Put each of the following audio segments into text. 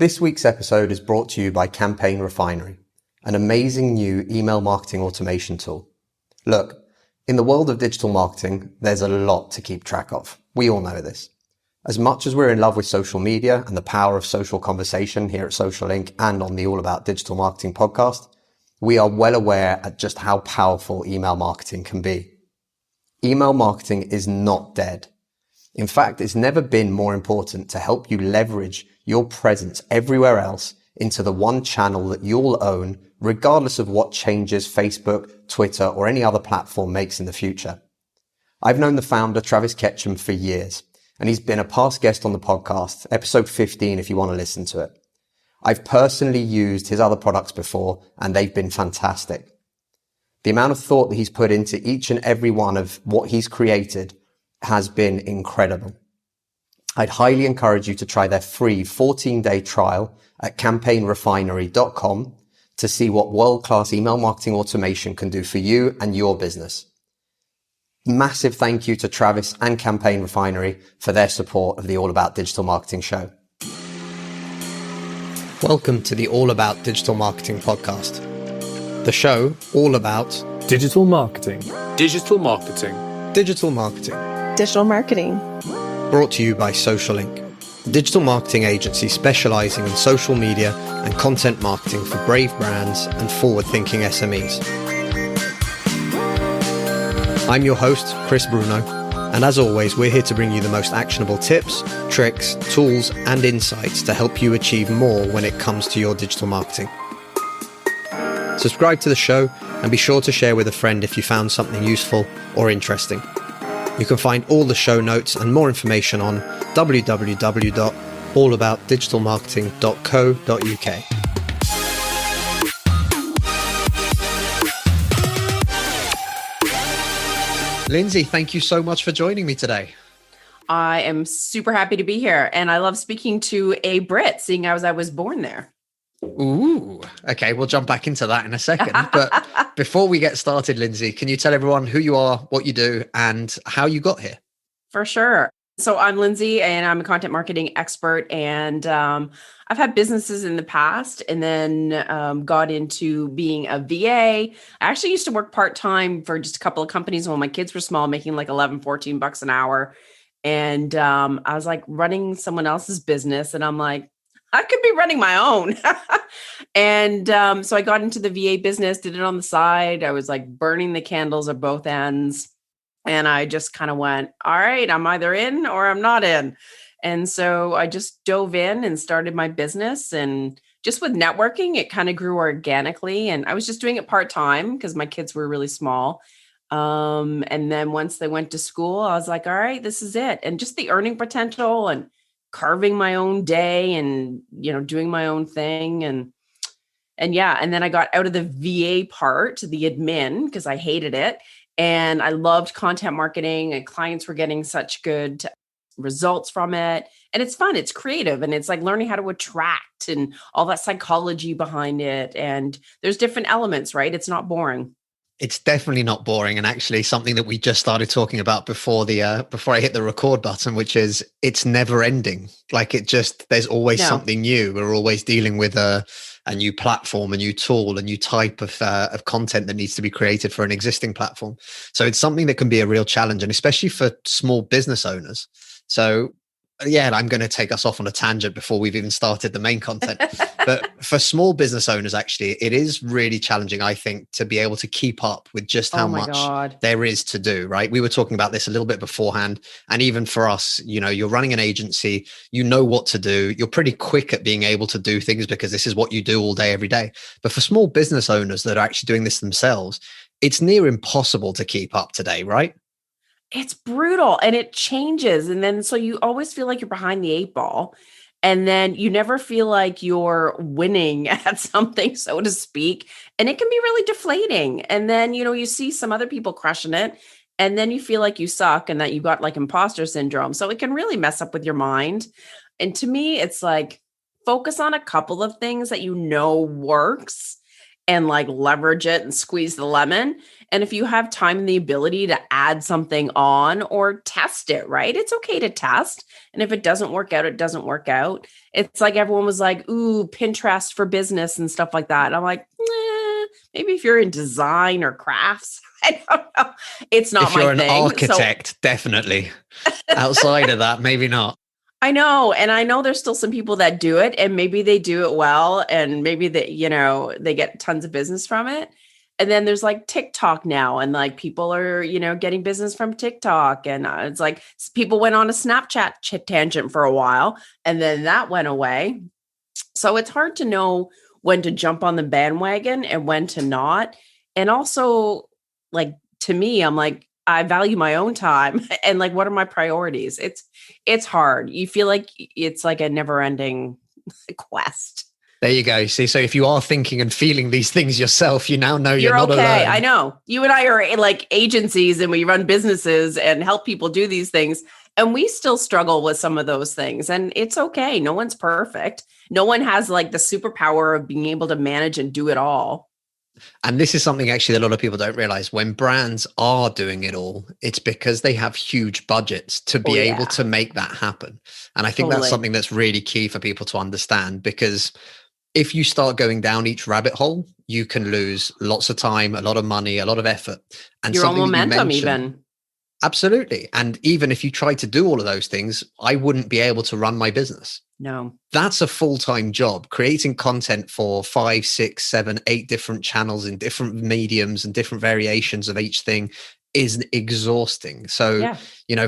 This week's episode is brought to you by Campaign Refinery, an amazing new email marketing automation tool. Look, in the world of digital marketing, there's a lot to keep track of. We all know this. As much as we're in love with social media and the power of social conversation here at Social Inc. and on the All About Digital Marketing podcast, we are well aware at just how powerful email marketing can be. Email marketing is not dead. In fact, it's never been more important to help you leverage your presence everywhere else into the one channel that you'll own, regardless of what changes Facebook, Twitter, or any other platform makes in the future. I've known the founder, Travis Ketchum, for years, and he's been a past guest on the podcast, episode 15 if you want to listen to it. I've personally used his other products before, and they've been fantastic. The amount of thought that he's put into each and every one of what he's created has been incredible. I'd highly encourage you to try their free 14-day trial at campaignrefinery.com to see what world-class email marketing automation can do for you and your business. Massive thank you to Travis and Campaign Refinery for their support of the All About Digital Marketing show. Welcome to the All About Digital Marketing podcast. The show all about digital marketing. Digital marketing. Digital marketing. Digital marketing. Brought to you by Social Inc., a digital marketing agency specializing in social media and content marketing for brave brands and forward-thinking SMEs. I'm your host, Chris Bruno, and as always, we're here to bring you the most actionable tips, tricks, tools, and insights to help you achieve more when it comes to your digital marketing. Subscribe to the show and be sure to share with a friend if you found something useful or interesting. You can find all the show notes and more information on www.allaboutdigitalmarketing.co.uk. Lyndsay, thank you so much for joining me today. I am super happy to be here, and I love speaking to a Brit, seeing as I was born there. Ooh, okay, we'll jump back into that in a second. But before we get started, Lyndsay, can you tell everyone who you are, what you do, and how you got here? For sure. So I'm Lyndsay, and I'm a content marketing expert, and I've had businesses in the past, and then got into being a VA. I actually used to work part-time for just a couple of companies when my kids were small, making like $11-14 an hour. And I was like running someone else's business, and I'm like, I could be running my own. And so I got into the VA business, did it on the side. I was like burning the candles at both ends. And I just kind of went, all right, I'm either in or I'm not in. And so I just dove in and started my business. And just with networking, it kind of grew organically. And I was just doing it part-time because my kids were really small. And then once they went to school, I was like, all right, this is it. And just the earning potential and carving my own day and, doing my own thing. And yeah, and then I got out of the VA part, the admin, because I hated it. And I loved content marketing, and clients were getting such good results from it. And it's fun. It's creative. And it's like learning how to attract and all that psychology behind it. And there's different elements, right? It's not boring. It's definitely not boring, and actually something that we just started talking about before I hit the record button, which is it's never ending. Like there's always something new. We're always dealing with a new platform, a new tool, a new type of content that needs to be created for an existing platform. So it's something that can be a real challenge, and especially for small business owners. So yeah, I'm going to take us off on a tangent before we've even started the main content. But for small business owners, actually, it is really challenging, I think, to be able to keep up with just how much there is to do, right? We were talking about this a little bit beforehand. And even for us, you're running an agency, you know what to do. You're pretty quick at being able to do things because this is what you do all day, every day. But for small business owners that are actually doing this themselves, it's near impossible to keep up today, right? It's brutal, and it changes. And then, so you always feel like you're behind the 8 ball, and then you never feel like you're winning at something, so to speak. And it can be really deflating. And then, you see some other people crushing it, and then you feel like you suck and that you got like imposter syndrome. So it can really mess up with your mind. And to me, it's like, focus on a couple of things that works, and like leverage it and squeeze the lemon. And if you have time and the ability to add something on or test it, right? It's okay to test. And if it doesn't work out, it doesn't work out. It's like everyone was like, ooh, Pinterest for business and stuff like that. And I'm like, maybe if you're in design or crafts, I don't know. It's not if you're my an thing. architect, definitely. Outside of that, maybe not. I know. And I know there's still some people that do it and maybe they do it well and maybe they get tons of business from it. And then there's like TikTok now and like people are, getting business from TikTok. And it's like people went on a Snapchat tangent for a while and then that went away. So it's hard to know when to jump on the bandwagon and when to not. And also like to me, I'm like, I value my own time and like, what are my priorities? It's hard. You feel like it's like a never ending quest. There you go. See, so if you are thinking and feeling these things yourself, you now know you're not okay. alone. I know you and I are like agencies and we run businesses and help people do these things. And we still struggle with some of those things and it's okay. No one's perfect. No one has like the superpower of being able to manage and do it all. And this is something actually that a lot of people don't realize. When brands are doing it all, it's because they have huge budgets to be able to make that happen. And I think that's something that's really key for people to understand, because if you start going down each rabbit hole, you can lose lots of time, a lot of money, a lot of effort. And your own momentum even. Absolutely. And even if you try to do all of those things, I wouldn't be able to run my business. No. That's a full-time job. Creating content for 5, 6, 7, 8 different channels in different mediums and different variations of each thing is exhausting. So,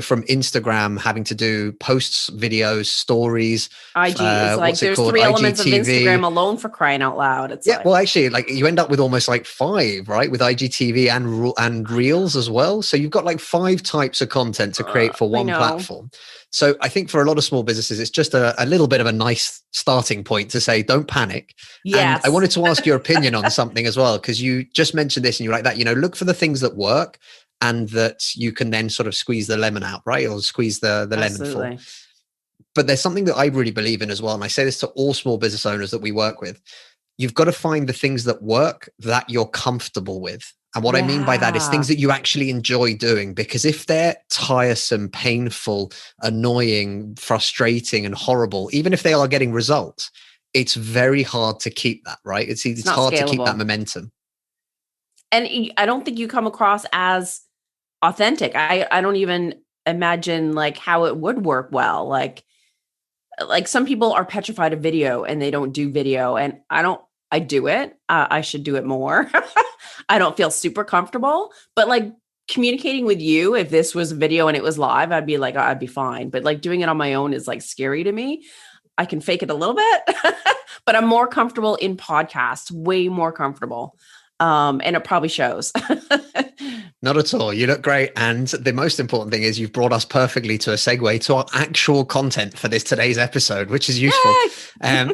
from Instagram, having to do posts, videos, stories. IG is like, there's 3 elements of Instagram alone, for crying out loud. It's well, actually, like you end up with almost like 5, right? With IGTV and Reels as well. So you've got like 5 types of content to create for one platform. So I think for a lot of small businesses, it's just a little bit of a nice starting point to say, don't panic. Yes. And I wanted to ask your opinion on something as well, because you just mentioned this and you're like that, look for the things that work and that you can then sort of squeeze the lemon out, right? Or squeeze the lemon for. But there's something that I really believe in as well. And I say this to all small business owners that we work with. You've got to find the things that work that you're comfortable with. And what I mean by that is things that you actually enjoy doing, because if they're tiresome, painful, annoying, frustrating, and horrible, even if they are getting results, it's very hard to keep that, right? It's hard to keep that momentum. And I don't think you come across as authentic. I don't even imagine like how it would work well. Like some people are petrified of video and they don't do video, and I do it. I should do it more. I don't feel super comfortable, but like communicating with you, if this was video and it was live, I'd be like, I'd be fine. But like doing it on my own is like scary to me. I can fake it a little bit, but I'm more comfortable in podcasts, way more comfortable. And it probably shows. Not at all. You look great. And the most important thing is you've brought us perfectly to a segue to our actual content for today's episode, which is useful.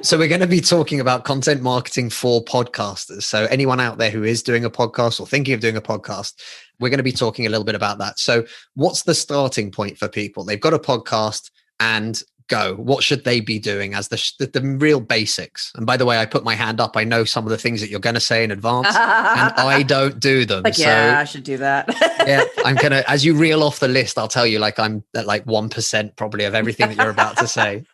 So we're going to be talking about content marketing for podcasters. So anyone out there who is doing a podcast or thinking of doing a podcast, we're going to be talking a little bit about that. So what's the starting point for people? They've got a podcast and go. What should they be doing as the real basics? And by the way, I put my hand up. I know some of the things that you're going to say in advance, and I don't do them. Like, I should do that. I'm going to, as you reel off the list, I'll tell you, like, I'm at like 1% probably of everything that you're about to say.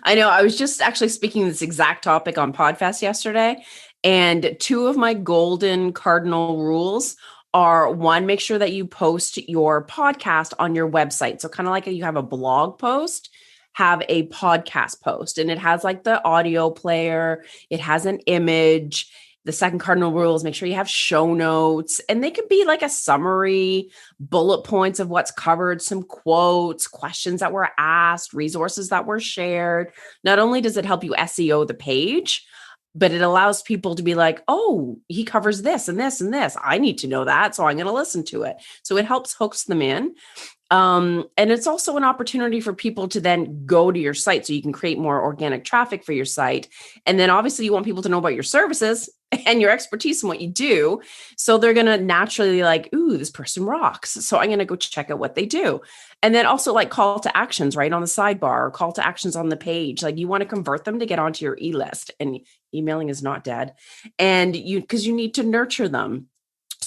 I know. I was just actually speaking this exact topic on Podfest yesterday, and 2 of my golden cardinal rules are: 1, make sure that you post your podcast on your website. So kind of like you have a blog post, have a podcast post, and it has like the audio player, it has an image. The second cardinal rule is make sure you have show notes, and they could be like a summary, bullet points of what's covered, some quotes, questions that were asked, resources that were shared. Not only does it help you SEO the page, but it allows people to be like, oh, he covers this and this and this. I need to know that, so I'm going to listen to it. So it helps hooks them in. And it's also an opportunity for people to then go to your site so you can create more organic traffic for your site. And then obviously you want people to know about your services and your expertise and what you do. So they're going to naturally like, ooh, this person rocks. So I'm going to go check out what they do. And then also like call to actions right on the sidebar, or call to actions on the page. Like you want to convert them to get onto your e-list, and emailing is not dead. And because you need to nurture them.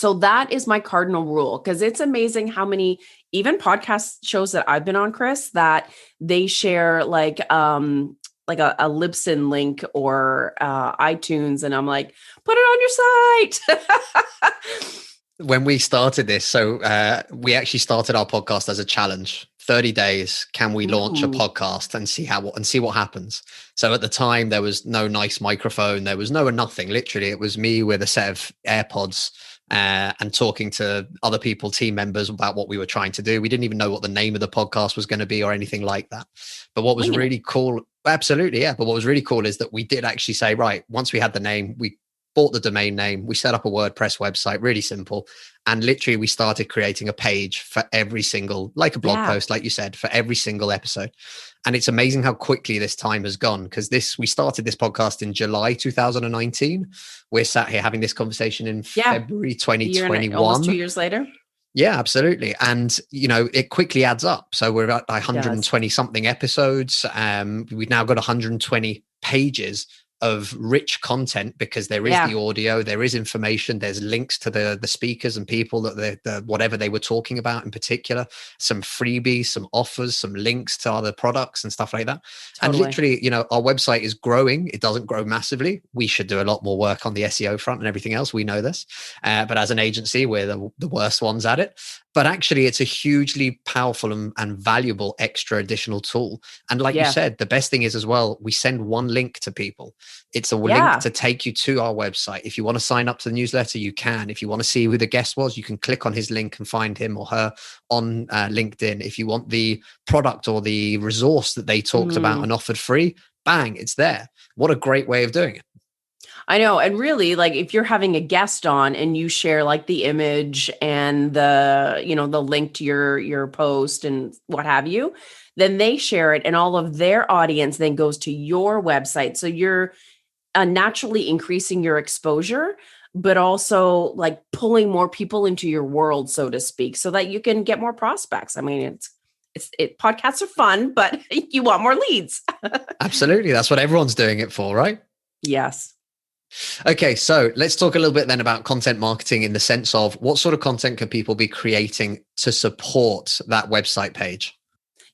So that is my cardinal rule, because it's amazing how many even podcast shows that I've been on, Chris, that they share like a Libsyn link or iTunes, and I'm like, put it on your site. When we started this, so we actually started our podcast as a challenge. 30 days, can we launch a podcast and see what happens? So at the time, there was no nice microphone, there was nothing. Literally, it was me with a set of AirPods and talking to other people, team members, about what we were trying to do. We didn't even know what the name of the podcast was going to be or anything like that. But what was really cool, absolutely, yeah. But what was really cool is that we did actually say, right, once we had the name, we bought the domain name, we set up a WordPress website, really simple. And literally we started creating a page for every single, like a blog post, like you said, for every single episode. And it's amazing how quickly this time has gone, because we started this podcast in July 2019. We're sat here having this conversation in February 2021. Almost 2 years later. Yeah, absolutely. And, it quickly adds up. So we're at 120 something episodes. We've now got 120 pages of rich content, because there is the audio, there is information, there's links to the speakers and people that whatever they were talking about in particular, some freebies, some offers, some links to other products and stuff like that. Totally. And literally, our website is growing. It doesn't grow massively. We should do a lot more work on the SEO front and everything else. We know this. But as an agency, we're the worst ones at it. But actually, it's a hugely powerful and valuable extra additional tool. And like you said, the best thing is as well, we send one link to people. It's a link to take you to our website. If you want to sign up to the newsletter, you can. If you want to see who the guest was, you can click on his link and find him or her on LinkedIn. If you want the product or the resource that they talked about and offered free, bang, it's there. What a great way of doing it. I know. And really, like, if you're having a guest on and you share like the image and the link to your post and what have you, then they share it and all of their audience then goes to your website. So you're naturally increasing your exposure, but also like pulling more people into your world, so to speak, so that you can get more prospects. I mean, podcasts are fun, but you want more leads. Absolutely. That's what everyone's doing it for, right? Yes. Okay, so let's talk a little bit then about content marketing, in the sense of what sort of content can people be creating to support that website page?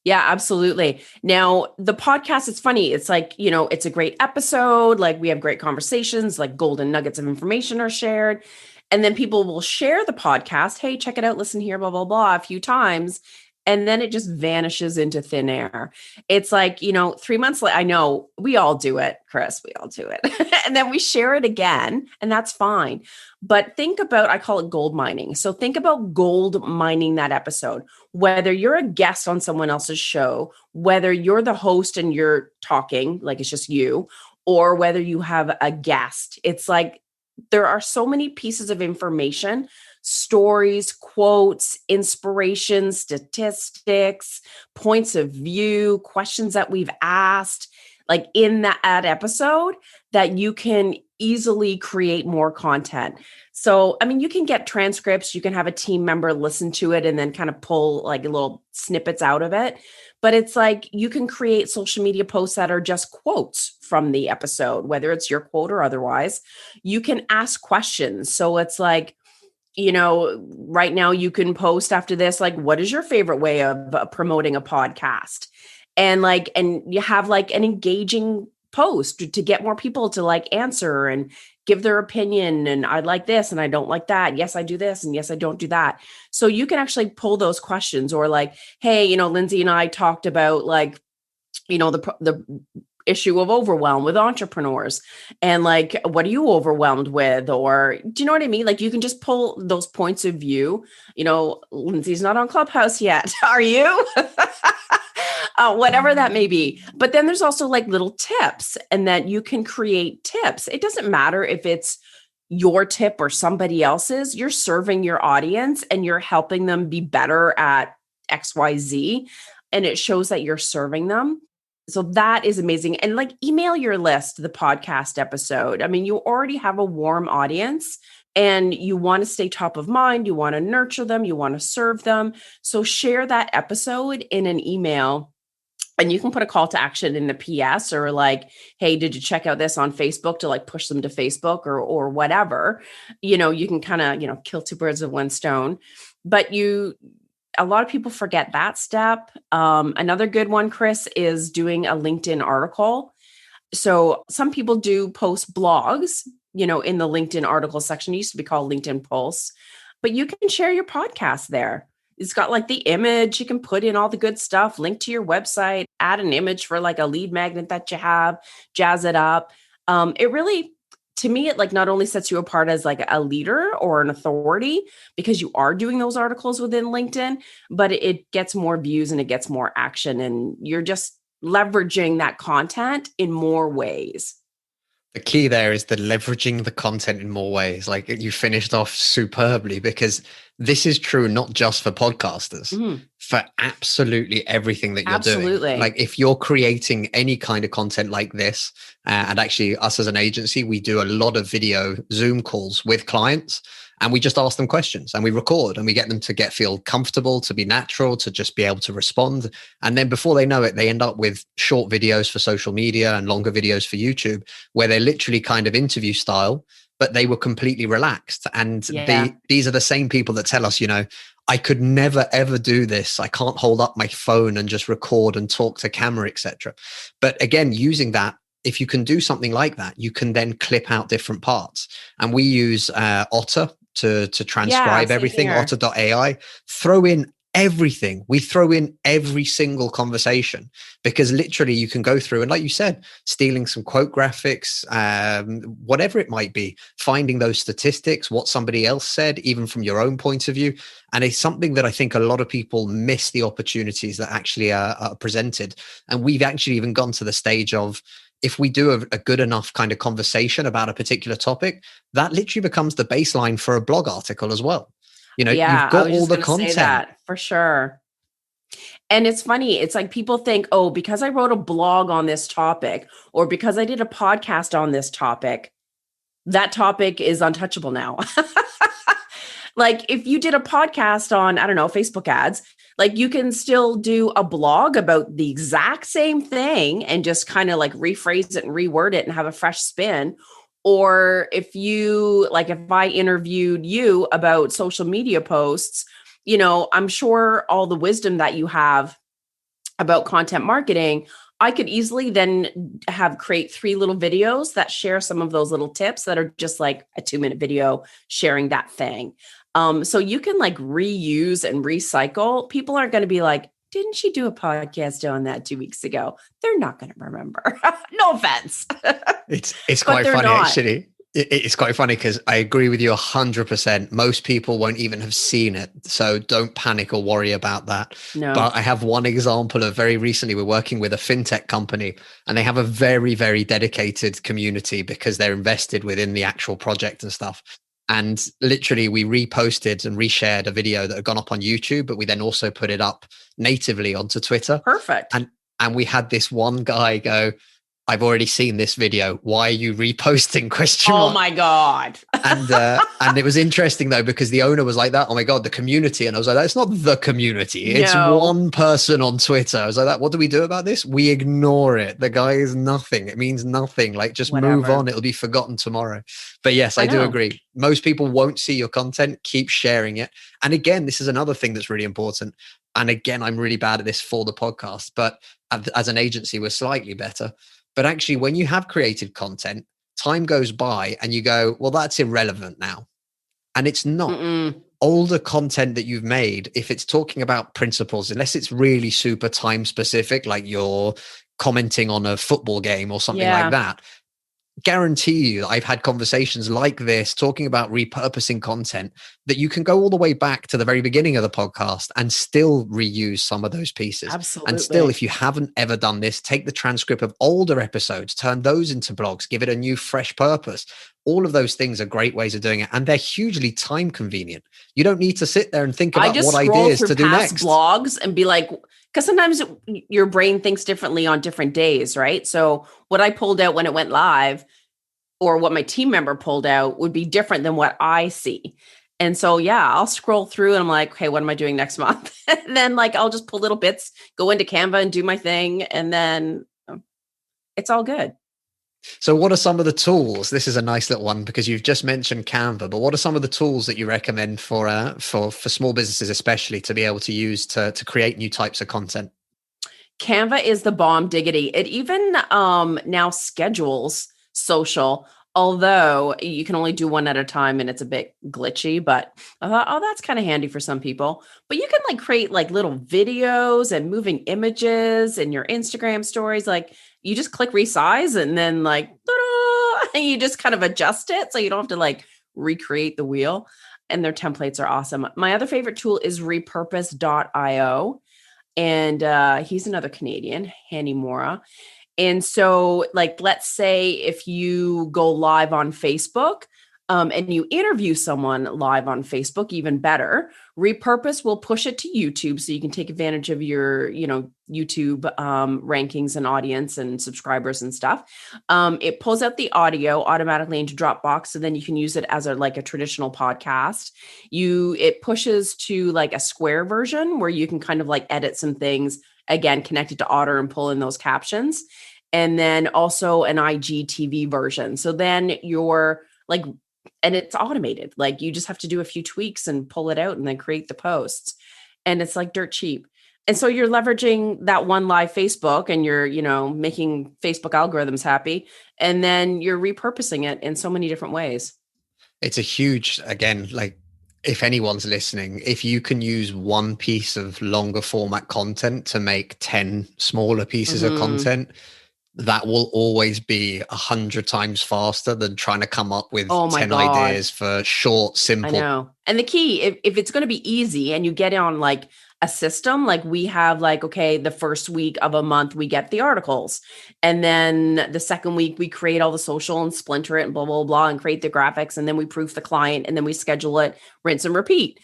Yeah, absolutely. Now, the podcast, it's funny. It's like, it's a great episode. Like, we have great conversations, like golden nuggets of information are shared. And then people will share the podcast. Hey, check it out. Listen here, blah, blah, blah, a few times. And then it just vanishes into thin air. It's like, 3 months later, I know we all do it, Chris, we all do it. And then we share it again, and that's fine. But think about, I call it gold mining. So think about gold mining that episode, whether you're a guest on someone else's show, whether you're the host and you're talking, like it's just you, or whether you have a guest. It's like, there are so many pieces of information, stories, quotes, inspiration, statistics, points of view, questions that we've asked, like in that episode, that you can easily create more content. So, I mean, you can get transcripts, you can have a team member listen to it and then kind of pull like little snippets out of it. But it's like, you can create social media posts that are just quotes from the episode, whether it's your quote or otherwise. You can ask questions. So it's like, right now you can post after this, like, what is your favorite way of promoting a podcast? And you have like an engaging post to get more people to like answer and give their opinion. And I like this and I don't like that. Yes, I do this. And yes, I don't do that. So you can actually pull those questions, or like, hey, Lyndsay and I talked about like, the issue of overwhelm with entrepreneurs, and like, what are you overwhelmed with? Or do you know what I mean? Like, you can just pull those points of view. Lyndsay's not on Clubhouse yet. Are you? Whatever that may be. But then there's also like little tips, and that you can create tips. It doesn't matter if it's your tip or somebody else's. You're serving your audience and you're helping them be better at XYZ. And it shows that you're serving them. So that is amazing. And like, email your list, the podcast episode. I mean, you already have a warm audience and you want to stay top of mind. You want to nurture them. You want to serve them. So share that episode in an email And you can put a call to action in the PS or like, hey, did you check out this on Facebook, to like push them to Facebook or whatever. You can kind of, kill two birds with one stone. But a lot of people forget that step. Another good one, Chris, is doing a LinkedIn article. So some people do post blogs, in the LinkedIn article section. It used to be called LinkedIn Pulse, but you can share your podcast there. It's got like the image, you can put in all the good stuff, link to your website, add an image for like a lead magnet that you have, jazz it up. It really, to me, it like not only sets you apart as like a leader or an authority because you are doing those articles within LinkedIn, but it gets more views and it gets more action, and you're just leveraging that content in more ways. The key there is the leveraging the content in more ways. Like you finished off superbly, because this is true not just for podcasters, for absolutely everything that you're doing. Like if you're creating any kind of content like this, and actually us as an agency, we do a lot of video Zoom calls with clients, and we just ask them questions and we record and we get them to feel comfortable, to be natural, to just be able to respond. And then before they know it, they end up with short videos for social media and longer videos for YouTube, where they're literally kind of interview style, but they were completely relaxed. And these are the same people that tell us, I could never, ever do this. I can't hold up my phone and just record and talk to camera, etc. But again, using that, if you can do something like that, you can then clip out different parts. And we use Otter to transcribe everything, otter.ai, throw in everything. We throw in every single conversation, because literally you can go through and, like you said, stealing some quote graphics, whatever it might be, finding those statistics, what somebody else said, even from your own point of view. And it's something that I think a lot of people miss the opportunities that actually are presented. And we've actually even gone to the stage of, if we do a good enough kind of conversation about a particular topic, that literally becomes the baseline for a blog article as well. You've got all the content. Say that, for sure. And it's funny. It's like people think, oh, because I wrote a blog on this topic, or because I did a podcast on this topic, that topic is untouchable now. Like if you did a podcast on, I don't know, Facebook ads, like you can still do a blog about the exact same thing and just kind of like rephrase it and reword it and have a fresh spin. Or if I interviewed you about social media posts, I'm sure all the wisdom that you have about content marketing, I could easily then create 3 little videos that share some of those little tips that are just like a 2-minute video sharing that thing. So you can like reuse and recycle. People aren't going to be like, didn't she do a podcast on that 2 weeks ago? They're not going to remember. No offense. It's quite funny, actually. It's quite funny because I agree with you 100%. Most people won't even have seen it. So don't panic or worry about that. No. But I have one example of very recently, we're working with a fintech company, and they have a very, very dedicated community because they're invested within the actual project and stuff. And literally we reposted and reshared a video that had gone up on YouTube, but we then also put it up natively onto Twitter. Perfect. And we had this one guy go, I've already seen this video. Why are you reposting ? Oh my God. And it was interesting though, because the owner was like that. Oh my God, the community. And I was like, that's not the community. It's one person on Twitter. I was like, that. What do we do about this? We ignore it. The guy is nothing. It means nothing. Like just move on. It'll be forgotten tomorrow. But yes, I do agree. Most people won't see your content. Keep sharing it. And again, this is another thing that's really important. And again, I'm really bad at this for the podcast, but as an agency, we're slightly better. But actually, when you have created content, time goes by and you go, well, that's irrelevant now. And it's not. Older content that you've made, if it's talking about principles, unless it's really super time specific, like you're commenting on a football game or something like that, guarantee you I've had conversations like this talking about repurposing content that you can go all the way back to the very beginning of the podcast and still reuse some of those pieces. Absolutely. And still, if you haven't ever done this, take the transcript of older episodes, turn those into blogs, give it a new fresh purpose. All of those things are great ways of doing it. And they're hugely time convenient. You don't need to sit there and think about what ideas to do next. Blogs and be like, because sometimes your brain thinks differently on different days, right? So what I pulled out when it went live or what my team member pulled out would be different than what I see. And so, yeah, I'll scroll through and I'm like, okay, what am I doing next month? And then like, I'll just pull little bits, go into Canva and do my thing. And then it's all good. So what are some of the tools? This is a nice little one because you've just mentioned Canva, but what are some of the tools that you recommend for small businesses, especially to be able to use to create new types of content? Canva is the bomb diggity. It even now schedules social, although you can only do one at a time and it's a bit glitchy, but I thought, oh, that's kind of handy for some people. But you can like create like little videos and moving images and your Instagram stories. Like you just click resize and then like, ta-da, and you just kind of adjust it. So you don't have to like recreate the wheel. And their templates are awesome. My other favorite tool is repurpose.io. And he's another Canadian, Hanny Mora. And so, like, let's say if you go live on Facebook and you interview someone live on Facebook, even better, Repurpose will push it to YouTube so you can take advantage of your, YouTube rankings and audience and subscribers and stuff. It pulls out the audio automatically into Dropbox, so then you can use it as a traditional podcast. It pushes to like a Square version where you can kind of like edit some things, again, connected to Otter and pull in those captions. And then also an IGTV version. So then you're like, and it's automated. Like you just have to do a few tweaks and pull it out and then create the posts. And it's like dirt cheap. And so you're leveraging that one live Facebook and you're, making Facebook algorithms happy. And then you're repurposing it in so many different ways. It's a huge, again, like if anyone's listening, if you can use one piece of longer format content to make 10 smaller pieces of content, that will always be 100 times faster than trying to come up with 10 ideas for short, simple. I know. And the key, if it's going to be easy and you get on like a system, like we have like, okay, the first week of a month, we get the articles. And then the second week, we create all the social and splinter it and blah, blah, blah, and create the graphics. And then we proof the client and then we schedule it, rinse and repeat.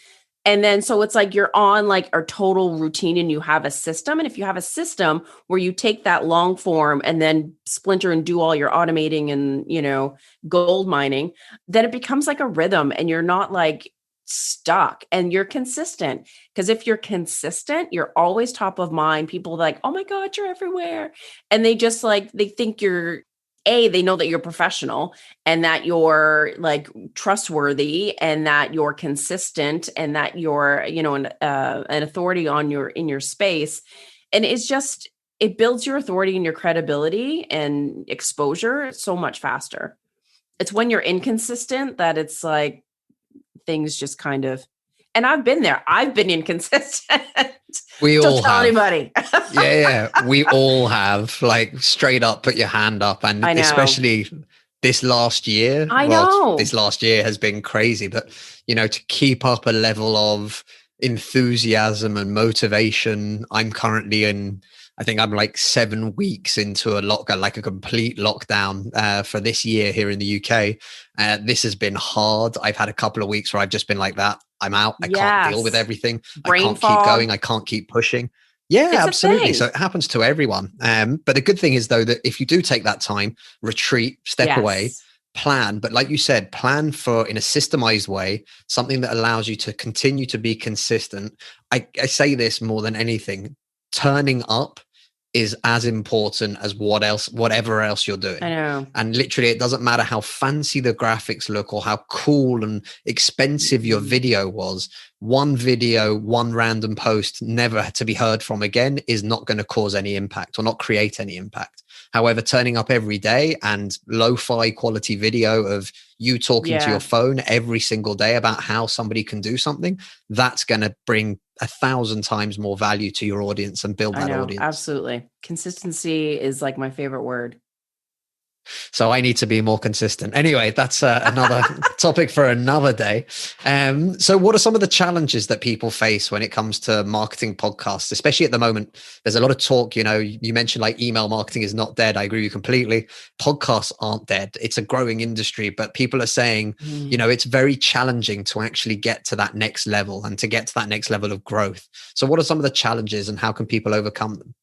And then, so it's like you're on like a total routine and you have a system. And if you have a system where you take that long form and then splinter and do all your automating and, gold mining, then it becomes like a rhythm and you're not like stuck and you're consistent. Because if you're consistent, you're always top of mind. People are like, oh my God, you're everywhere. And they just like, they think they know that you're professional and that you're like trustworthy and that you're consistent and that you're, an authority in your space. And it builds your authority and your credibility and exposure so much faster. It's when you're inconsistent that it's like things just kind of, and I've been there. I've been inconsistent. We all tell have. anybody. Yeah. We all have. Like straight up, put your hand up. And especially this last year. I know. This last year has been crazy. But, to keep up a level of enthusiasm and motivation, I'm currently I think I'm like 7 weeks into a complete lockdown for this year here in the UK. This has been hard. I've had a couple of weeks where I've just been like that. I'm out. I can't deal with everything. Brain I can't fog. keep going. I can't keep pushing. Yeah, It's absolutely. So it happens to everyone. But the good thing is though, that if you do take that time, retreat, step away, plan, but like you said, plan for in a systemized way, something that allows you to continue to be consistent. I say this more than anything, turning up is as important as whatever else you're doing. I know. And literally, it doesn't matter how fancy the graphics look or how cool and expensive your video was. One video, one random post, never to be heard from again, is not going to cause any impact or not create any impact. However, turning up every day and lo-fi quality video of you talking to your phone every single day about how somebody can do something, that's going to bring 1,000 times more value to your audience and build that audience. Absolutely. Consistency is like my favorite word. So I need to be more consistent. Anyway, that's another topic for another day. So what are some of the challenges that people face when it comes to marketing podcasts, especially at the moment? There's a lot of talk, you mentioned like email marketing is not dead. I agree with you completely. Podcasts aren't dead. It's a growing industry, but people are saying, it's very challenging to actually get to that next level and to get to that next level of growth. So what are some of the challenges and how can people overcome them?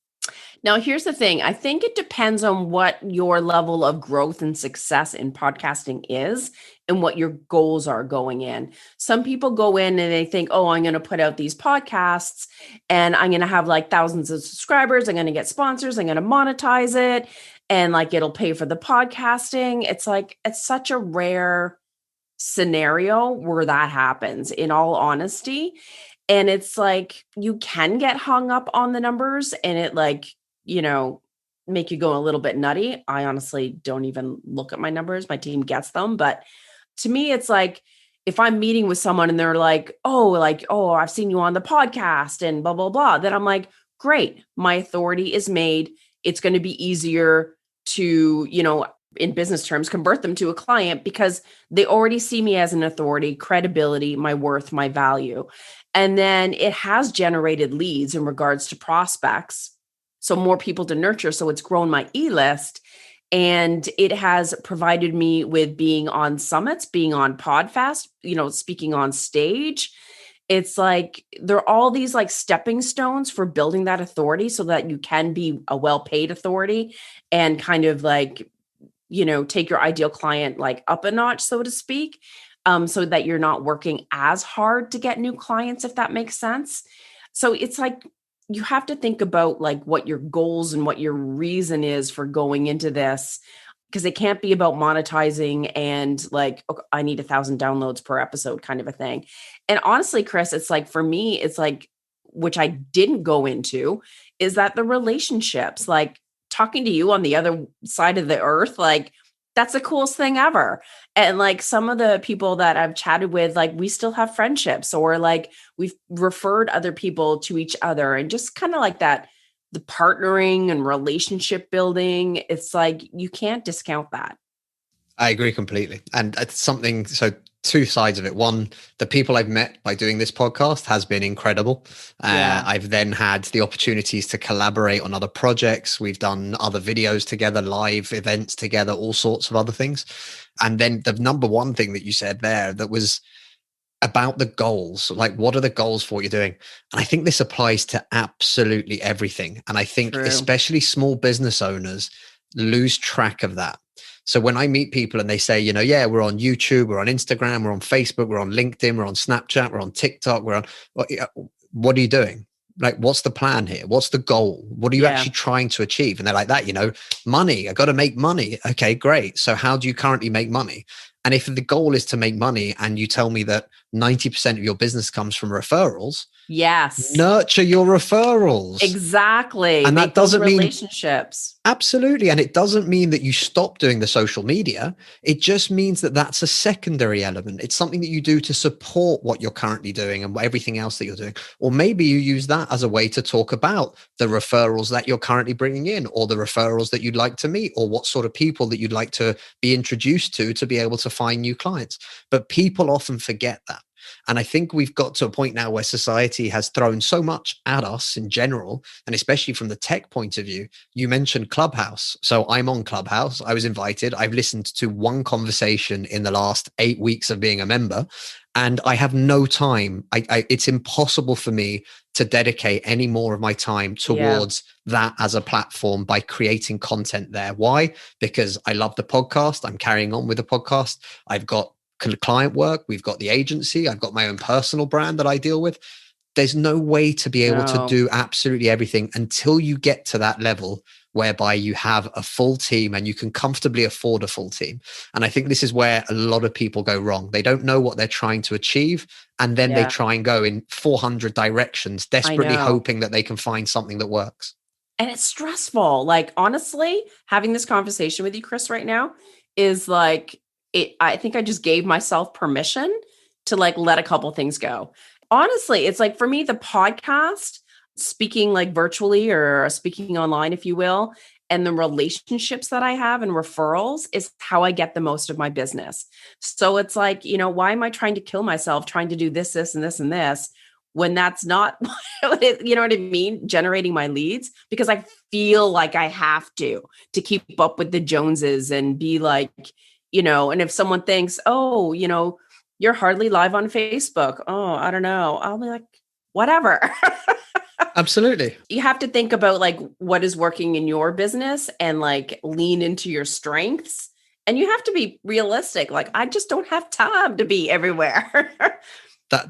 Now, here's the thing. I think it depends on what your level of growth and success in podcasting is and what your goals are going in. Some people go in and they think, oh, I'm going to put out these podcasts and I'm going to have like thousands of subscribers. I'm going to get sponsors. I'm going to monetize it. And like, it'll pay for the podcasting. It's like, it's such a rare scenario where that happens, in all honesty. And it's like, you can get hung up on the numbers and it like, make you go a little bit nutty. I honestly don't even look at my numbers. My team gets them. But to me, it's like, if I'm meeting with someone and they're like, oh, I've seen you on the podcast and blah, blah, blah, then I'm like, great. My authority is made. It's going to be easier to, in business terms, convert them to a client because they already see me as an authority, credibility, my worth, my value. And then it has generated leads in regards to prospects. So more people to nurture. So it's grown my e-list, and it has provided me with being on summits, being on Podfest, speaking on stage. It's like, there are all these like stepping stones for building that authority so that you can be a well-paid authority and kind of like, take your ideal client like up a notch, so to speak, so that you're not working as hard to get new clients, if that makes sense. So it's like, you have to think about like what your goals and what your reason is for going into this, because it can't be about monetizing and like, okay, I need 1,000 downloads per episode kind of a thing. And honestly, Chris, it's like, for me, it's like, which I didn't go into, is that the relationships, like talking to you on the other side of the earth, like that's the coolest thing ever. And like some of the people that I've chatted with, like we still have friendships, or like we've referred other people to each other, and just kind of like that, the partnering and relationship building. It's like, you can't discount that. I agree completely. And it's something, so two sides of it. One, the people I've met by doing this podcast has been incredible. I've then had the opportunities to collaborate on other projects. We've done other videos together, live events together, all sorts of other things. And then the number one thing that you said there that was about the goals, like what are the goals for what you're doing? And I think this applies to absolutely everything. And I think especially small business owners lose track of that. So when I meet people and they say, yeah, we're on YouTube, we're on Instagram, we're on Facebook, we're on LinkedIn, we're on Snapchat, we're on TikTok, what are you doing? Like, what's the plan here? What's the goal? What are you actually trying to achieve? And they're like that, money, I got to make money. Okay, great. So how do you currently make money? And if the goal is to make money and you tell me that 90% of your business comes from referrals, yes, nurture your referrals. Exactly. And that doesn't mean relationships. Absolutely. And it doesn't mean that you stop doing the social media. It just means that that's a secondary element. It's something that you do to support what you're currently doing and everything else that you're doing. Or maybe you use that as a way to talk about the referrals that you're currently bringing in, or the referrals that you'd like to meet, or what sort of people that you'd like to be introduced to be able to find new clients. But people often forget that. And I think we've got to a point now where society has thrown so much at us in general, and especially from the tech point of view. You mentioned Clubhouse. So I'm on Clubhouse. I was invited. I've listened to one conversation in the last 8 weeks of being a member, and I have no time. It's impossible for me to dedicate any more of my time towards that as a platform by creating content there. Why? Because I love the podcast. I'm carrying on with the podcast. I've got client work. We've got the agency. I've got my own personal brand that I deal with. There's no way to be able to do absolutely everything until you get to that level whereby you have a full team and you can comfortably afford a full team. And I think this is where a lot of people go wrong. They don't know what they're trying to achieve. And then they try and go in 400 directions, desperately hoping that they can find something that works. And it's stressful. Like, honestly, having this conversation with you, Chris, right now is like, I think I just gave myself permission to like let a couple things go. Honestly, it's like, for me, the podcast, speaking like virtually or speaking online, if you will, and the relationships that I have and referrals is how I get the most of my business. So it's like, why am I trying to kill myself trying to do this, this, and this, and this, when that's not, you know what I mean? Generating my leads, because I feel like I have to keep up with the Joneses and be like, and if someone thinks, oh, you're hardly live on Facebook. Oh, I don't know. I'll be like, whatever. Absolutely. You have to think about like what is working in your business and like lean into your strengths. And you have to be realistic. Like, I just don't have time to be everywhere.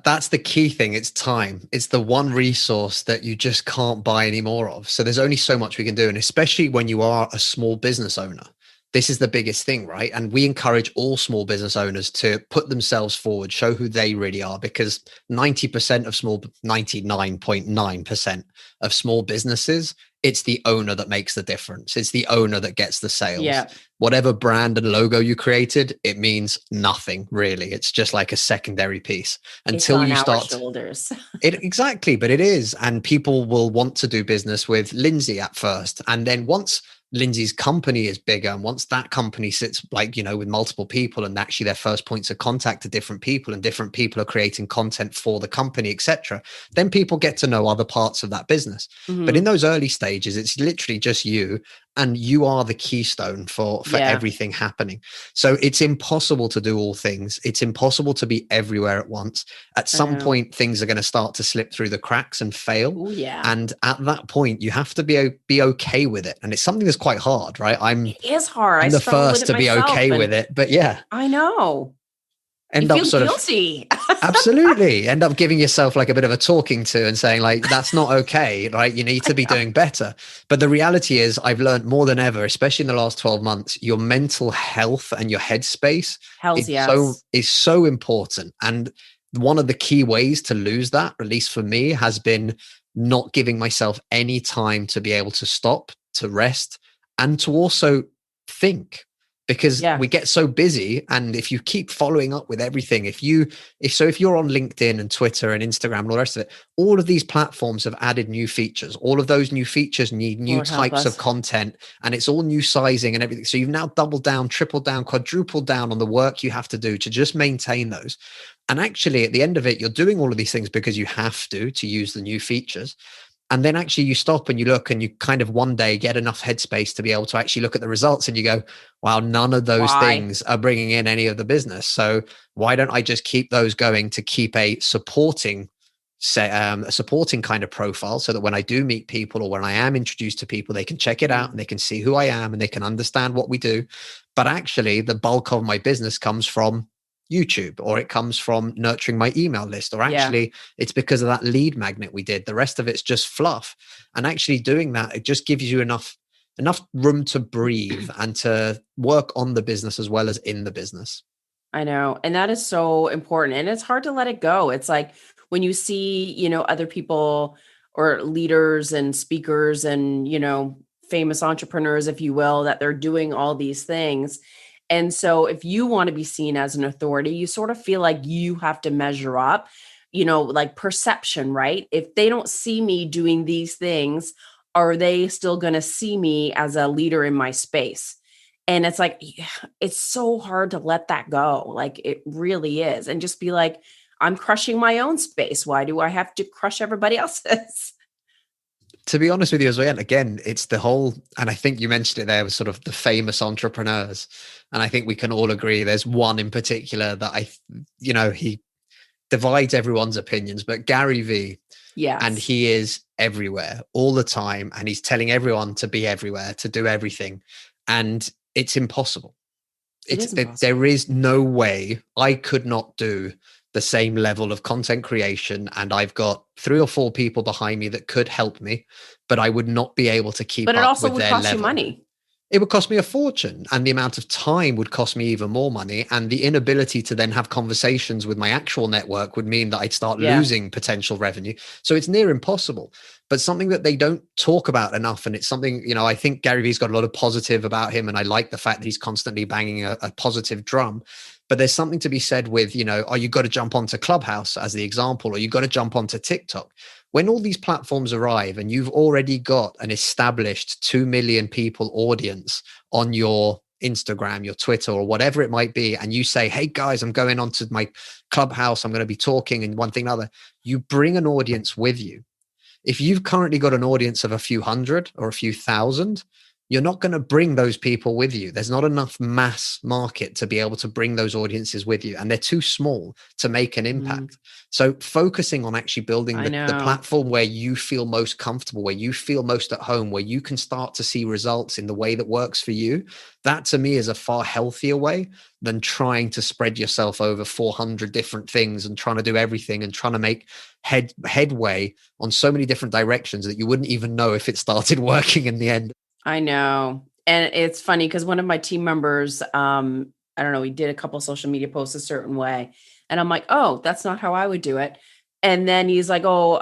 That's the key thing. It's time. It's the one resource that you just can't buy any more of. So there's only so much we can do. And especially when you are a small business owner, this is the biggest thing, right? And we encourage all small business owners to put themselves forward, show who they really are, because 99.9% of small businesses, it's the owner that makes the difference. It's the owner that gets the sales. Yeah. Whatever brand and logo you created, it means nothing really. It's just like a secondary piece until you start. Shoulders. Exactly, but it is. And people will want to do business with Lyndsay at first. And then once Lyndsay's company is bigger, and once that company sits like, with multiple people, and actually their first points of contact to different people, and different people are creating content for the company, etc., then people get to know other parts of that business. Mm-hmm. But in those early stages, it's literally just you, and you are the keystone for everything happening. So it's impossible to do all things. It's impossible to be everywhere at once. At some point, things are going to start to slip through the cracks and fail. Ooh, yeah. And at that point, you have to be okay with it. And it's something that's quite hard, right? It is hard. I'm the first to be okay with it, but yeah. I know. End you up feel sort guilty. Absolutely. End up giving yourself like a bit of a talking to and saying like, that's not okay, right? You need to be doing better. But the reality is I've learned more than ever, especially in the last 12 months, your mental health and your headspace is so important. And one of the key ways to lose that, at least for me, has been not giving myself any time to be able to stop, to rest, and to also think. Because we get so busy, and if you keep following up with everything, if you're on LinkedIn and Twitter and Instagram and all the rest of it, all of these platforms have added new features. All of those new features need new types of content, and it's all new sizing and everything. So you've now doubled down, tripled down, quadrupled down on the work you have to do to just maintain those. And actually, at the end of it, you're doing all of these things because you have to use the new features. And then actually you stop and you look, and you kind of one day get enough headspace to be able to actually look at the results, and you go, wow, none of those things are bringing in any of the business. So why don't I just keep those going to keep a supporting kind of profile, so that when I do meet people, or when I am introduced to people, they can check it out and they can see who I am and they can understand what we do. But actually the bulk of my business comes from YouTube, or it comes from nurturing my email list, or actually it's because of that lead magnet we did. The rest of it's just fluff. And actually doing that, it just gives you enough room to breathe and to work on the business as well as in the business. I know. And that is so important. And it's hard to let it go. It's like when you see, other people or leaders and speakers and, famous entrepreneurs, if you will, that they're doing all these things. And so if you want to be seen as an authority, you sort of feel like you have to measure up, like perception, right? If they don't see me doing these things, are they still going to see me as a leader in my space? And it's like, it's so hard to let that go. Like it really is. And just be like, I'm crushing my own space. Why do I have to crush everybody else's? To be honest with you as well, again, it's the whole, and I think you mentioned it there, was sort of the famous entrepreneurs. And I think we can all agree there's one in particular that he divides everyone's opinions, but Gary Vee. Yes. And he is everywhere all the time. And he's telling everyone to be everywhere, to do everything. And it's impossible. There is no way I could not do the same level of content creation, and I've got 3 or 4 people behind me that could help me, but I would not be able to keep up with their level. But it also would cost you money. It would cost me a fortune, and the amount of time would cost me even more money, and the inability to then have conversations with my actual network would mean that I'd start losing potential revenue. So it's near impossible, but something that they don't talk about enough. And it's something, I think Gary Vee's got a lot of positive about him, and I like the fact that he's constantly banging a positive drum. But there's something to be said with, oh, you got to jump onto Clubhouse as the example, or you got to jump onto TikTok. When all these platforms arrive and you've already got an established 2 million people audience on your Instagram, your Twitter, or whatever it might be, and you say, hey guys, I'm going onto my Clubhouse, I'm going to be talking and one thing or another, you bring an audience with you. If you've currently got an audience of a few hundred or a few thousand, you're not going to bring those people with you. There's not enough mass market to be able to bring those audiences with you, and they're too small to make an impact. So focusing on actually building the platform where you feel most comfortable, where you feel most at home, where you can start to see results in the way that works for you, that to me is a far healthier way than trying to spread yourself over 400 different things and trying to do everything and trying to make headway on so many different directions that you wouldn't even know if it started working in the end. I know. And it's funny because one of my team members, I don't know, he did a couple of social media posts a certain way. And I'm like, oh, that's not how I would do it. And then he's like, oh,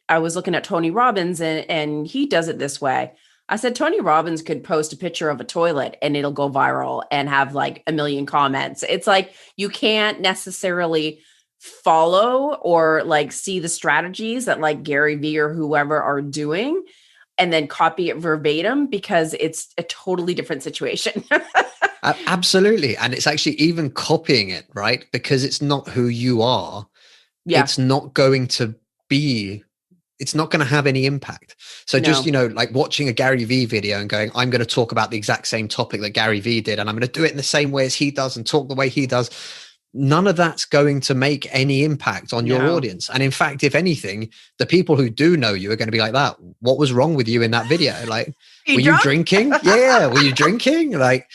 I was looking at Tony Robbins and he does it this way. I said, Tony Robbins could post a picture of a toilet and it'll go viral and have like 1 million comments. It's like, you can't necessarily follow or like see the strategies that like Gary Vee or whoever are doing and then copy it verbatim, because it's a totally different situation. Absolutely. And it's actually even copying it, right? Because it's not who you are. Yeah. It's not going to have any impact. So just, like watching a Gary Vee video and going, I'm going to talk about the exact same topic that Gary Vee did, and I'm going to do it in the same way as he does and talk the way he does. None of that's going to make any impact on your audience. And in fact, if anything, the people who do know you are going to be like, that, what was wrong with you in that video? Like, were you drinking? Yeah. Were you drinking? Like,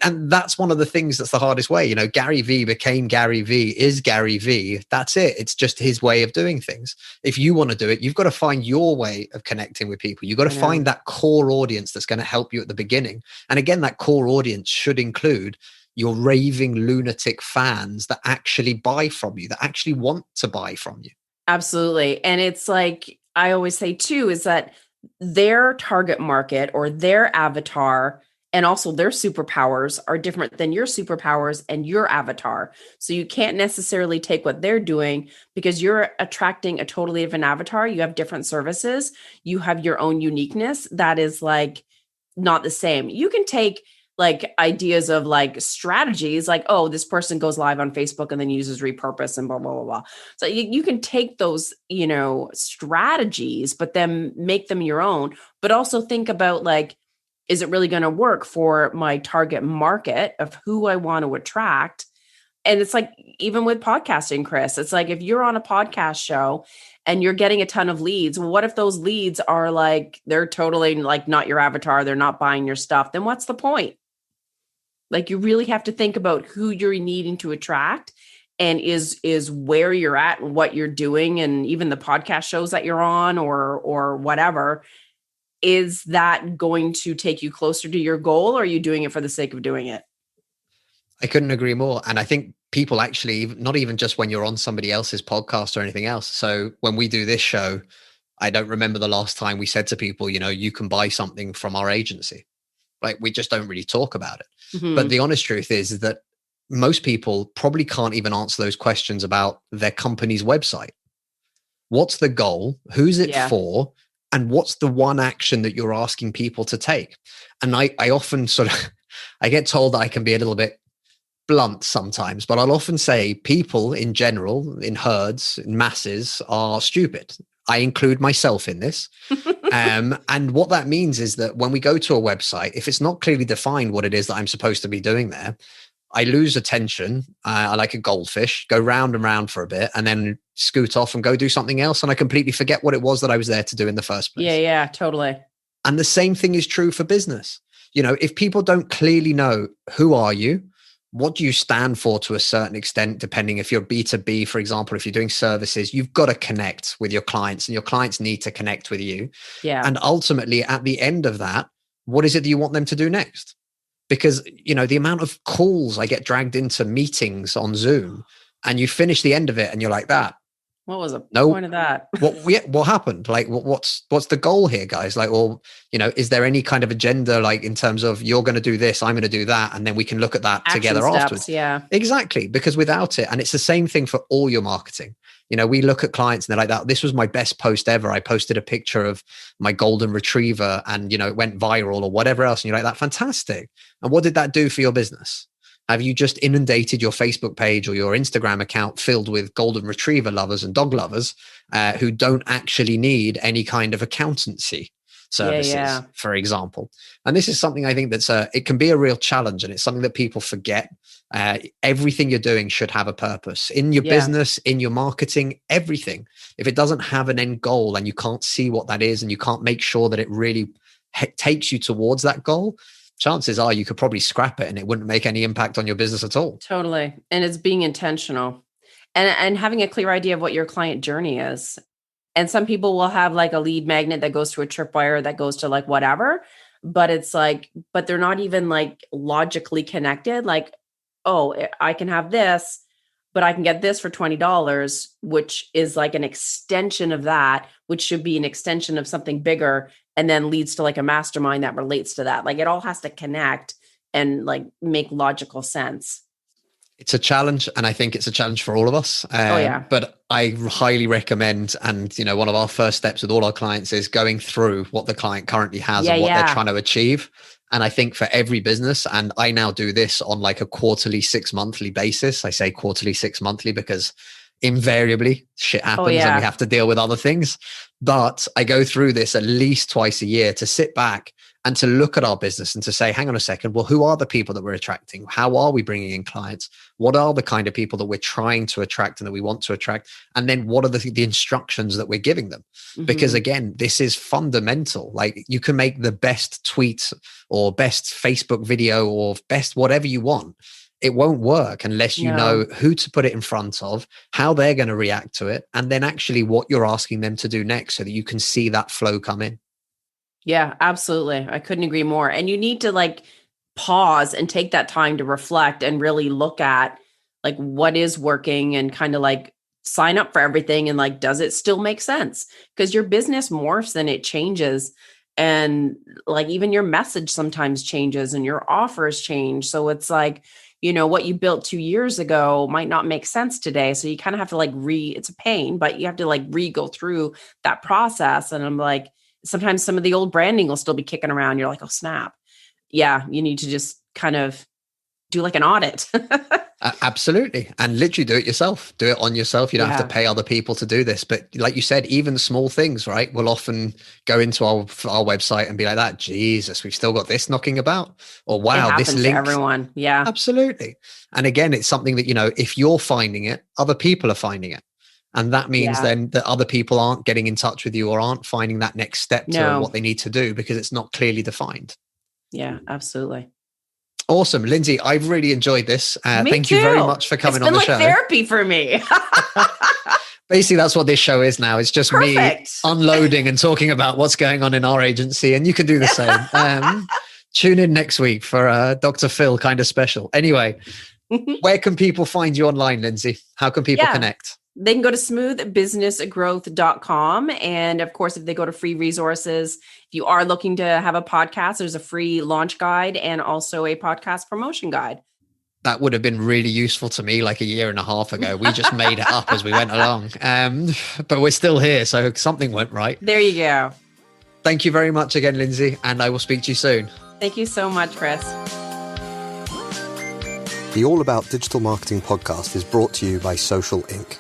and that's one of the things that's the hardest way. Gary Vee became Gary Vee, is Gary Vee. That's it. It's just his way of doing things. If you want to do it, you've got to find your way of connecting with people. You've got to find that core audience that's going to help you at the beginning. And again, that core audience should include your raving lunatic fans that actually buy from you, that actually want to buy from you. Absolutely. And it's like, I always say too, is that their target market or their avatar and also their superpowers are different than your superpowers and your avatar. So you can't necessarily take what they're doing because you're attracting a totally different avatar. You have different services. You have your own uniqueness that is like not the same. You can take like ideas of like strategies, like, oh, this person goes live on Facebook and then uses repurpose and blah, blah, blah, blah. So you can take those, strategies, but then make them your own, but also think about like, is it really going to work for my target market of who I want to attract? And it's like, even with podcasting, Chris, it's like, if you're on a podcast show and you're getting a ton of leads, what if those leads are like, they're totally like not your avatar, they're not buying your stuff, then what's the point? Like, you really have to think about who you're needing to attract and is where you're at and what you're doing. And even the podcast shows that you're on or whatever, is that going to take you closer to your goal? Or are you doing it for the sake of doing it? I couldn't agree more. And I think people actually, not even just when you're on somebody else's podcast or anything else. So when we do this show, I don't remember the last time we said to people, you can buy something from our agency. Like, we just don't really talk about it. Mm-hmm. But the honest truth is that most people probably can't even answer those questions about their company's website. What's the goal? Who's it for? And what's the one action that you're asking people to take? And I often I get told that I can be a little bit blunt sometimes, but I'll often say people in general, in herds, in masses, are stupid. I include myself in this. And what that means is that when we go to a website, if it's not clearly defined what it is that I'm supposed to be doing there, I lose attention. I like a goldfish, go round and round for a bit and then scoot off and go do something else. And I completely forget what it was that I was there to do in the first place. Yeah, totally. And the same thing is true for business. If people don't clearly know who are you, what do you stand for to a certain extent, depending if you're B2B, for example, if you're doing services, you've got to connect with your clients and your clients need to connect with you. Yeah. And ultimately at the end of that, what is it that you want them to do next? Because, the amount of calls I get dragged into meetings on Zoom and you finish the end of it and you're like that. What was the point of that? What happened? Like, what's the goal here, guys? Like, or, is there any kind of agenda, like in terms of you're going to do this, I'm going to do that, and then we can look at that action together steps, afterwards? Yeah, exactly. Because without it, and it's the same thing for all your marketing. We look at clients and they're like, that this was my best post ever. I posted a picture of my golden retriever and, it went viral or whatever else. And you're like, that fantastic. And what did that do for your business? Have you just inundated your Facebook page or your Instagram account filled with golden retriever lovers and dog lovers who don't actually need any kind of accountancy? services, for example. And this is something I think it can be a real challenge, and it's something that people forget. Everything you're doing should have a purpose in your business, in your marketing, everything. If it doesn't have an end goal and you can't see what that is, and you can't make sure that it really takes you towards that goal, chances are you could probably scrap it and it wouldn't make any impact on your business at all. Totally. And it's being intentional and having a clear idea of what your client journey is. And some people will have like a lead magnet that goes to a tripwire that goes to like whatever, but it's like, but they're not even like logically connected. Like, oh, I can have this, but I can get this for $20, which is like an extension of that, which should be an extension of something bigger, and then leads to like a mastermind that relates to that. Like it all has to connect and like make logical sense. It's a challenge, and I think it's a challenge for all of us. But I highly recommend, and one of our first steps with all our clients is going through what the client currently has and what they're trying to achieve. And I think for every business, and I now do this on like a quarterly, 6 monthly basis. I say quarterly, 6 monthly because invariably shit happens and we have to deal with other things. But I go through this at least twice a year to sit back and to look at our business and to say, hang on a second, well, who are the people that we're attracting? How are we bringing in clients? What are the kind of people that we're trying to attract and that we want to attract? And then what are the instructions that we're giving them? Mm-hmm. Because again, this is fundamental. Like you can make the best tweet or best Facebook video or best whatever you want. It won't work unless you know who to put it in front of, how they're going to react to it, and then actually what you're asking them to do next so that you can see that flow come in. Yeah, absolutely. I couldn't agree more. And you need to like pause and take that time to reflect and really look at like what is working and kind of like sign up for everything. And like, does it still make sense? Because your business morphs and it changes. And like even your message sometimes changes and your offers change. So it's like, what you built 2 years ago might not make sense today. So you kind of have to like it's a pain, but you have to like go through that process. And I'm like, sometimes some of the old branding will still be kicking around. You're like, oh, snap. Yeah, you need to just kind of do like an audit. Absolutely. And literally do it yourself. Do it on yourself. You don't have to pay other people to do this. But like you said, even small things, right? We'll often go into our website and be like that. Jesus, we've still got this knocking about. Or wow, this link. Everyone. Yeah, absolutely. And again, it's something that, if you're finding it, other people are finding it. And that means then that other people aren't getting in touch with you or aren't finding that next step to what they need to do because it's not clearly defined. Yeah, absolutely. Awesome. Lyndsay, I've really enjoyed this. Thank you very much for coming on the show. It's been like therapy for me. Basically, that's what this show is now. It's just me unloading and talking about what's going on in our agency, and you can do the same. Tune in next week for a Dr. Phil kind of special. Anyway, where can people find you online, Lyndsay? How can people connect? They can go to smoothbusinessgrowth.com. And of course, if they go to free resources, if you are looking to have a podcast, there's a free launch guide and also a podcast promotion guide. That would have been really useful to me like a year and a half ago. We just made it up as we went along. But we're still here. So something went right. There you go. Thank you very much again, Lyndsay. And I will speak to you soon. Thank you so much, Chris. The All About Digital Marketing podcast is brought to you by Social Inc.,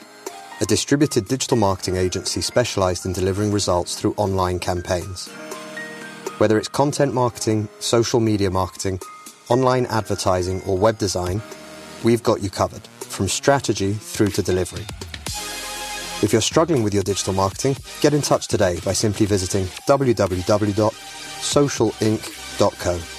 a distributed digital marketing agency specialized in delivering results through online campaigns. Whether it's content marketing, social media marketing, online advertising, or web design, we've got you covered, from strategy through to delivery. If you're struggling with your digital marketing, get in touch today by simply visiting www.socialinc.co.